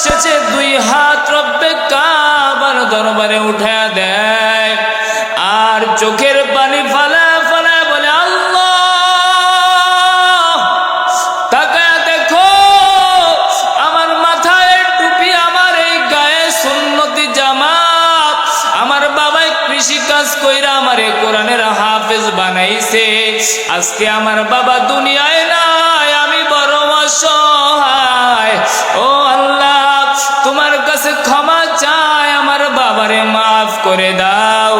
শেষে দুই হাত রব্বে কাবার দরবারে উঠায়া দেয় আর চোখের পানি ফালা ফালা বলে, আল্লাহ তাকায়া দেখো, আমার মাথায় টুপি, আমার এই গায়ে সুন্নতি জামাত, আমার বাবাই কৃষি কাজ কইরা আমারে কোরআনের হাফেজ বানাইছে। আজকে আমার বাবা দুনিয়ায় নাই, আমি বড় অসহায়। ও আল্লাহ, তোমার কাছে ক্ষমা চাই, আমার বাবারে মাফ করে দাও।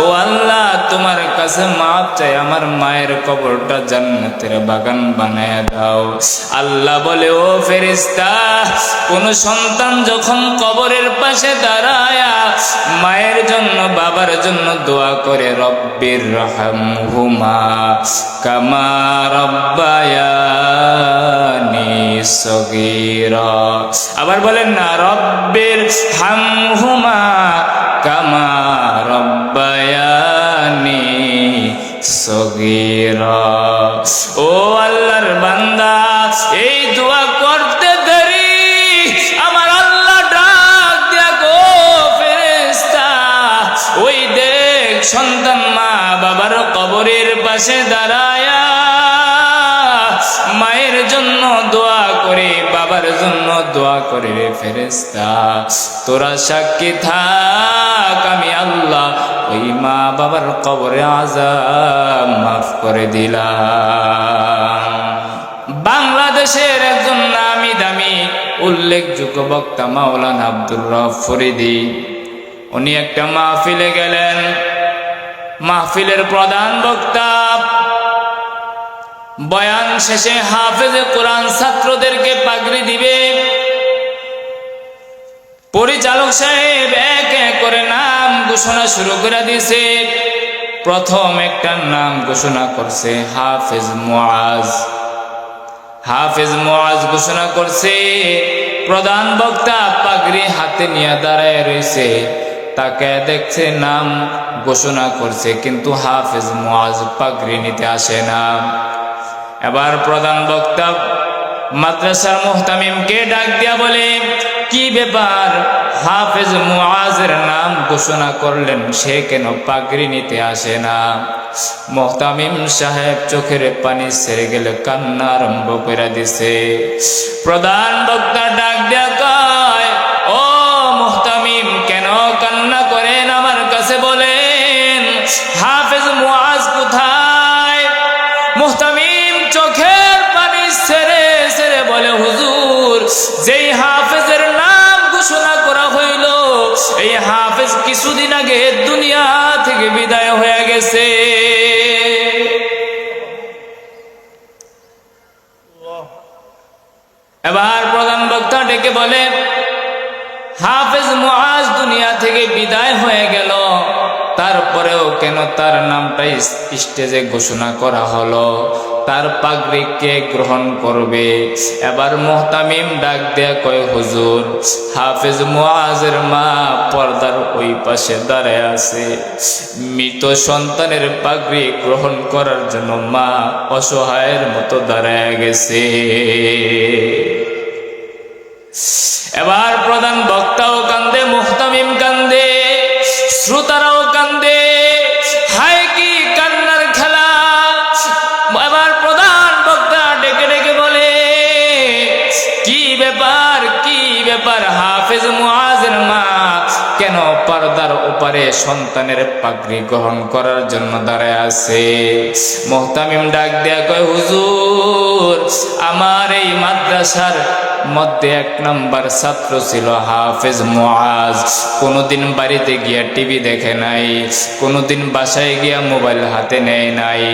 ও আল্লাহ, তোমার কাছে মাফ চাই, আমার মায়ের কবরটা জান্নাতের বাগান বানায় দাও। আল্লাহ বলে, ও ফেরেশতা, কোন সন্তান যখন কবরের পাশে দাঁড়ায়া মায়ের জন্য বাবার জন্য দোয়া করে, রব্বির রহমহুমা কামা রব্বায়ানি সগীরা, আবার বলেন না, রব্বির হামহুমা কামা রব্বায়ানি সগীরা। ও আল্লাহর বান্দা, এই দোয়া করতে দেরি আমার আল্লাহ ডাক দিয়া, গো ফেরেশতা, ওই দেখ সন্তান মা বাবার কবরের পাশে দাঁড়ায়া মায়ের জন্য দোয়া করে, বাবার জন্য দোয়া করে। রে ফেরেশতা, তোরা সাক্ষী থাক, আমি আল্লাহ ওই মা বাবার কবরে আযাব মাফ করে দিলাম। বাংলাদেশের একজন নামি দামি উল্লেখযোগ্য বক্তা মাওলানা আব্দুর রব ফরিদি, উনি একটা মাহফিলে গেলেন। মাহফিলের প্রধান বক্তা বয়ান শেষে হাফেজে কোরআন ছাত্রদেরকে পাগড়ি দিবে। পরিচালক সাহেব এক এক করে নাম ঘোষণা শুরু করে দিয়েছে। প্রথম একটা নাম ঘোষণা করছে হাফেজ মুআজ। হাফেজ মুআজ ঘোষণা করছে। প্রধান বক্তা পাগড়ি হাতে নিয়ে দাঁড়ায় রয়েছে, তাকে দেখছে, নাম ঘোষণা করছে, কিন্তু হাফেজ মুআজ পাগড়ি নিতে আসে না। এবার প্রধান বক্তা মাদ্রাসার মুহতামিমকে ডাক দিয়া বলে, কি ব্যাপার, হাফেজ মুআজের নাম ঘোষণা করলেন, সে কেন পাগড়ি নিতে আসে না? মুহতামিম সাহেব চোখের পানি ছেড়ে গেলে কান্না আরম্ভ করে দিছে। প্রধান বক্তা ডাক দিয়া কয়, ও মুহতামিম, কেন কান্না করেন? আমার কাছে বলেন, হাফেজ মুআজ কোথায়? মুহতামিম চোখের পানি ছেড়ে ছেড়ে বলে, হুজুর, যেই হাফেজের নাম ঘোষণা করা হইল, এই হাফেজ কিছুদিন আগে দুনিয়া থেকে বিদায় হয়ে গেছে। এবার প্রধান বক্তা ডেকে বলে, হাফেজ মুআজ দুনিয়া থেকে বিদায় হয়ে গেল, তারপরেও কেন তার নামটা স্টেজে ঘোষণা করা হলো? তার পাগড়ি কে গ্রহণ করবে? এবার মুহতামিম ডাক দেয়া কয়, হুজুর, হাফেজ মুআজের মা পর্দার ওই পাশে দাঁড়ায় আছে। মৃত সন্তানের পাগড়ি গ্রহণ করার জন্য মা অসহায়ের মতো দাঁড়ায় গেছে। এবার প্রধান বক্তাও কান্দে, মুহতামিম কান্দে, শ্রোতারাও কান্দে। হায় কি কান্নার খেলা! এবার প্রধান বক্তা ডেকে ডেকে বলে, কি ব্যাপার, কি ব্যাপার, হাফেজ মুআজের মা কেন পর্দার ওপারে সন্তানের পাগড়ি গ্রহণ করার জন্য দাঁড়ায় আছে? মুহতামিম ডাক দেয়া কয়, হুজুর, আমার এই মাদ্রাসার মধ্যে এক নাম্বার ছাত্র ছিল হাফেজ মুআজ। কোনোদিন বাড়িতে গিয়া টিভি দেখে নাই, কোনোদিন বাসায় গিয়া মোবাইল হাতে নেয় নাই।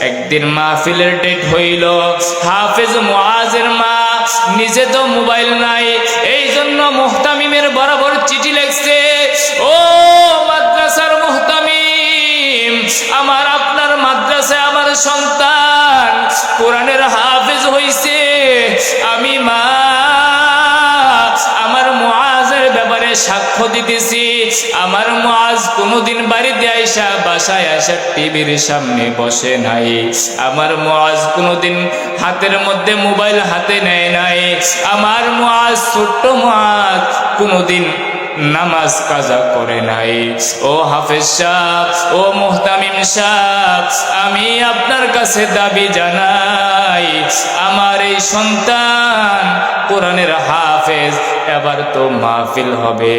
একদিন মাহফিলের ডেট হইল, হাফেজ মুআজের মা নিজে তো মোবাইল নাই, এই জন্য মুহতামিমের বরাবর চিঠি লিখছে, ও মাদ্রাসার মুহতামিম, আমার আপনার মাদ্রাসায় আমার সন্তান কোরআনের হাফেজ হইছে, আমি মা আমার মুআজের ব্যাপারে সাক্ষ্য সাক্ষ্য দিতেছি আমার মুআজ কোনোদিন বাড়িতে আইসা বাসায় আসা টিভির সামনে বসে নাই, আমার মুআজ কোনোদিন হাতের মধ্যে মোবাইল হাতে নেয় নাই, আমার মুআজ ছোট্ট মুআজ কোনোদিন নামাজ কাজা করে নাই। ও হাফেজ সাহেব, ও মুহতামিম সাহেব, আমি আপনার কাছে দাবি জানাই আমার এই সন্তান কোরআনের হাফেজ, এবার তো মাহফিল হবে,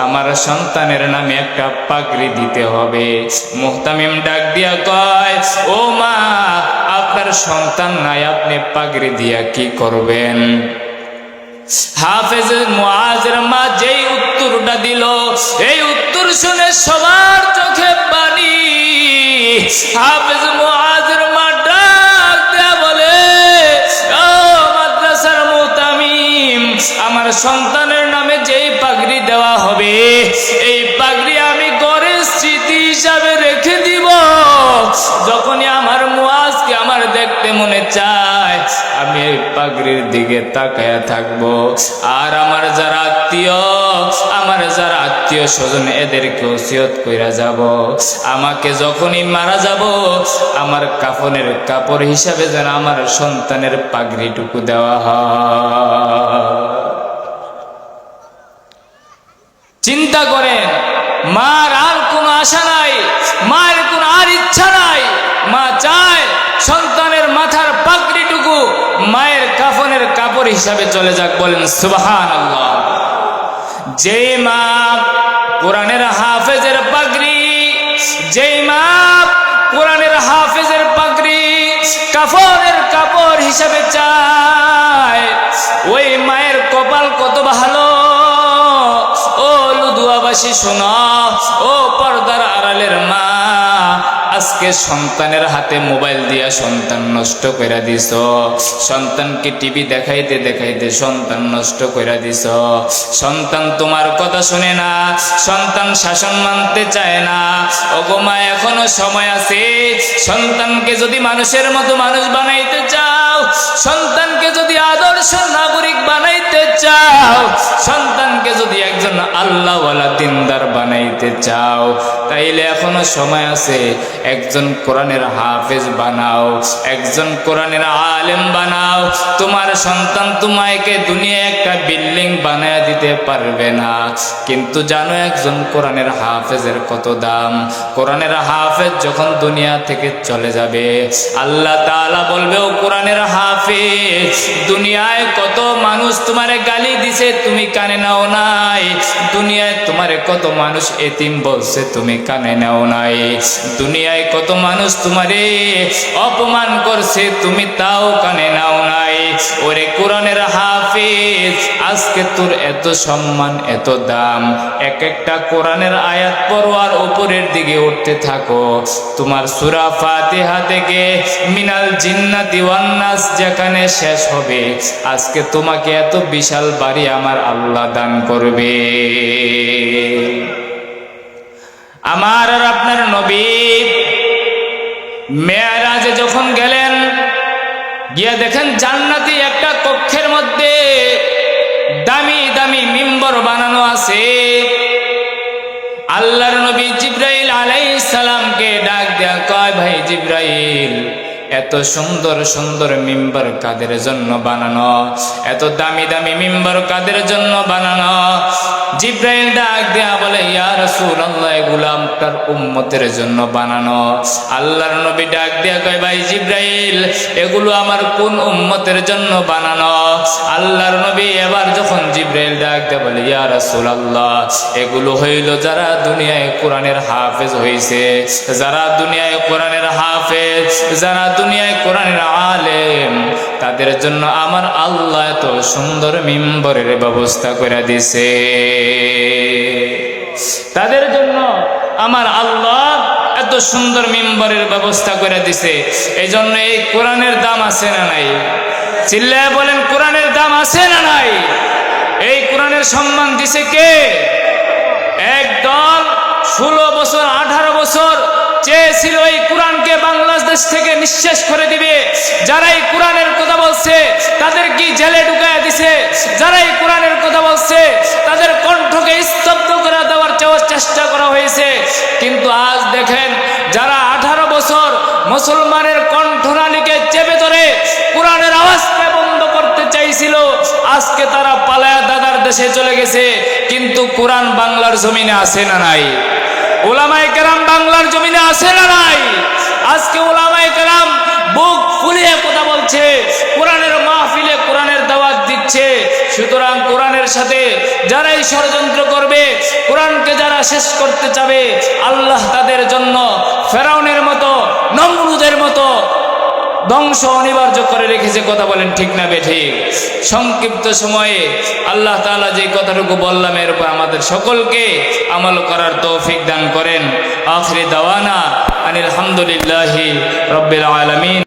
আমার সন্তানের নামে একটা পাগড়ি দিতে হবে। মুহতামিম ডাক দিয়া কয়, ও মা, আপনার সন্তান নাই, আপনি পাগড়ি দিয়া কি করবেন? হাফেজ মুআজের মা যেই উত্তরটা দিল, এই উত্তর শুনে সবার চোখে পানি। হাফেজ মুআজের মা ডাক দেয়া বলে, ও মাদ্রাসার মুহতামিম, আমার সন্তানের নামে যেই পাগড়ি দেওয়া হবে, এই পাগড়ি আমি ঘরের স্মৃতি হিসাবে রেখে দিব। যখনই আমার মুআজকে আমার দেখতে মনে চায়, আমি এই পাগড়ির দিকে তাকায়া থাকবো। আর আমার যারা আত্মীয় স্বজন, এদেরকে ওসিয়ত কইরা যাব, আমাকে যখনই মারা যাব, আমার কাফনের কাপড় হিসাবে যেন আমার সন্তানের পাগড়িটুকু দেওয়া হয়। চিন্তা করেন, মার আর কোনো আশা নাই, মায়ের কোনো আর ইচ্ছা নাই, মা চায় সন্তানের মাথার পাগড়িটুকু মায়ের কাফনের কাপড় হিসাবে চলে যাক। বলেন সুবহানাল্লাহ। যেই মা কোরআনের হাফেজের পাগড়ি, যেই মা কোরআনের হাফেজের পাগড়ি কাফনের কাপড় হিসাবে চায়, ওই মায়ের কপাল কত ভালো। ও লুধুয়াবাসী শোনো, ও পর্দার আড়ালের মা, আজকে সন্তানের হাতে মোবাইল দিয়া সন্তান নষ্ট কইরা দিছ, সন্তানকে টিভি দেখাইতে দেখাইতে সন্তান নষ্ট কইরা দিছ। সন্তান তোমার কথা শুনে না, সন্তান শাসন মানতে চায় না। ওগো মা, এখনো সময় আছে। সন্তানকে যদি মানুষের মতো মানুষ বানাইতে চাও, সন্তানকে যদি আদর্শ নাগরিক বানাইতে চাও, সন্তানকে যদি একজন আল্লাহওয়ালা দিনদার বানাইতে চাও, তাইলে এখনো সময় আছে। একজন কোরআনের হাফেজ বানাও, একজন কোরআনের আলেম বানাও। তোমার সন্তান তোমাকে দুনিয়ায় একটা বিল্ডিং বানায় দিতে পারবে না, কিন্তু জানো একজন কোরআনের হাফেজের কত দাম। কোরআনের হাফেজ যখন দুনিয়া থেকে চলে যাবে, আল্লাহ তাআলা বলবে, ও কোরআনের হাফেজ, দুনিয়ায় কত মানুষ তোমারে গালি দিছে, তুমি কানে নাও নাই। দুনিয়ায় তোমারে কত মানুষ এতিম বলছে, তুমি কানে নাও নাই। দুনিয়ায় কত মানুষ তোমারে অপমান করছে, তুমি তাও কানে নাও নাই। ওরে কোরআনের হাফেজ, আজকে তোর এত সম্মান, এত দাম। এক একটা কোরআনের আয়াত পড়ো আর উপরের দিকে উঠতে থাকো। তোমার সূরা ফাতিহা থেকে মিনাল জিন্নাতি ওয়ান নাস যেখানে শেষ হবে, আজকে তোমাকে এত বিশাল বাড়ি আমার আল্লাহ দান করবে। আমার আর আপনার নবী মেরাজে যখন গেলেন, গিয়া দেখেন জান্নাতি একটা কক্ষের মধ্যে দামি দামি মিম্বর বানানো আছে। আল্লাহর নবী জিবরাইল আলাইহিস সালামকে ডাক দেয়া কয়, ভাই জিবরাইল, এত সুন্দর সুন্দর মিম্বর কাদের জন্য বানানো? এত দামি দামি মিম্বর কাদের জন্য বানানো? জিবরাইল ডাক দেয়া বলে, ইয়া রাসূলুল্লাহ, এগুলো আপনার উম্মতের জন্য বানানো। আল্লাহর নবী ডাক দেয়া কয়, ভাই জিবরাইল, এগুলো আমার কোন উম্মতের জন্য বানানো? আল্লাহর নবী এবার যখন জিবরাইল ডাক দেয়া বলে, ইয়া রাসূলুল্লাহ, এগুলো হইল যারা দুনিয়ায় কোরআনের হাফেজ হইছে, যারা দুনিয়ায় কোরআনের হাফেজ, যারা দুনিয়ায় কোরআনের আলেম, তাদের জন্য আমার আল্লাহ এত সুন্দর মিম্বরের ব্যবস্থা করে দিছে। তাদের জন্য আমার আল্লাহ এত সুন্দর মিম্বরের ব্যবস্থা করে দিছে। এই জন্য এই কোরআনের দাম আছে না নাই? চিল্লায় বলেন, কোরআনের দাম আছে না নাই? এই কোরআনের সম্মান দিছে কে? একদল 16 বছর 18 বছর চেয়েছিল এই কোরআনকে বাংলাদেশ থেকে নিঃশেষ করে দিবে। যারা এই কোরআনের কথা বলছে তাদের কি জেলে ঢুকায়া দিছে, যারা এই কোরআনের কথা বলছে তাদের কণ্ঠকে স্তব্ধ করে চেষ্টা করা হয়েছে, কিন্তু আজ দেখেন যারা 18 বছর মুসলমানের কণ্ঠনালীকে চেপে ধরে কোরআনের আওয়াজকে বন্ধ করতে চাইছিল, আজকে তারা পালায়া দাদার দেশে চলে গেছে। কিন্তু কোরআন বাংলার জমিনে আছে না নাই? উলামায়ে কেরাম বাংলার জমিনে আছে না নাই? আজকে উলামায়ে কেরাম বুক ফুলিয়ে কথা বলছে, কোরআনের মাহফিলে কোরআনের দাওয়াত দিচ্ছে। সুতরাং কোরআনের সাথে যারাই ষড়যন্ত্র করবে, কোরআনকে যারা শেষ করতে চাবে, আল্লাহ তাদের জন্য ফেরাউনের মতো, নমরুদের মতো ধ্বংস অনিবার্য করে রেখেছে। কথা বলেন ঠিক না বেঠিক? সংক্ষিপ্ত সময়ে আল্লাহ তাআলা যে কথাটুকু বললাম এর উপর আমাদের সকলকে আমল করার তৌফিক দান করেন। আখিরি দাওয়ানা আনিল হামদুলিল্লাহি রাব্বিল আলামিন।